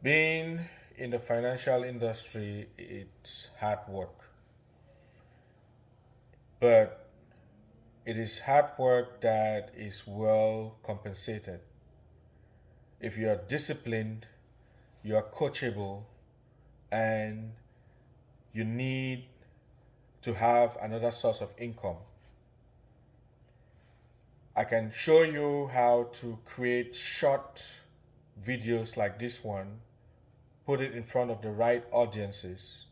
Being in the financial industry, it's hard work, but it is hard work that is well compensated. If you are disciplined, you are coachable, and you need to have another source of income. I can show you how to create short videos like this one, put it in front of the right audiences,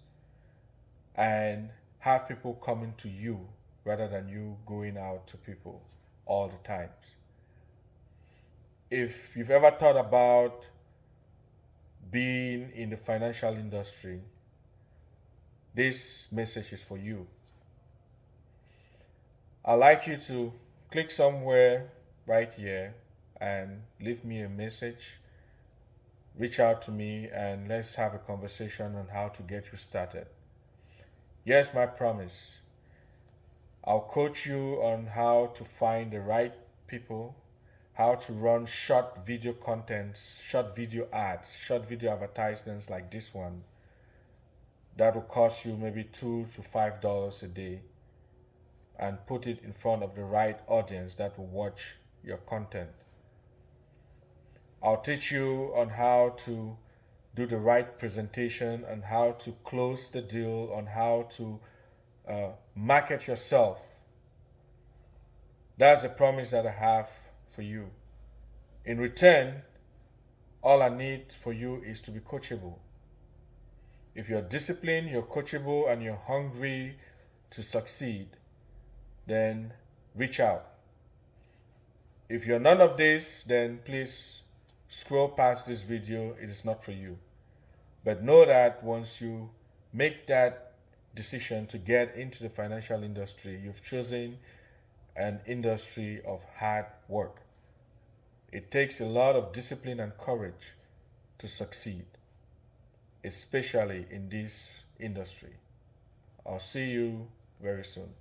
and have people coming to you rather than you going out to people all the times. If you've ever thought about being in the financial industry, this message is for you. I'd like you to click somewhere right here and leave me a message. Reach out to me and let's have a conversation on how to get you started. Here's my promise. I'll coach you on how to find the right people, how to run short video contents, short video ads, short video advertisements like this one that will cost you maybe $2 to $5 a day, and put it in front of the right audience that will watch your content. I'll teach you on how to do the right presentation, on how to close the deal, on how to market yourself. That's a promise that I have for you. In return, all I need for you is to be coachable. If you're disciplined, you're coachable, and you're hungry to succeed, then reach out. If you're none of this, then please scroll past this video. It is not for you. But know that once you make that decision to get into the financial industry, you've chosen an industry of hard work. It takes a lot of discipline and courage to succeed, especially in this industry. I'll see you very soon.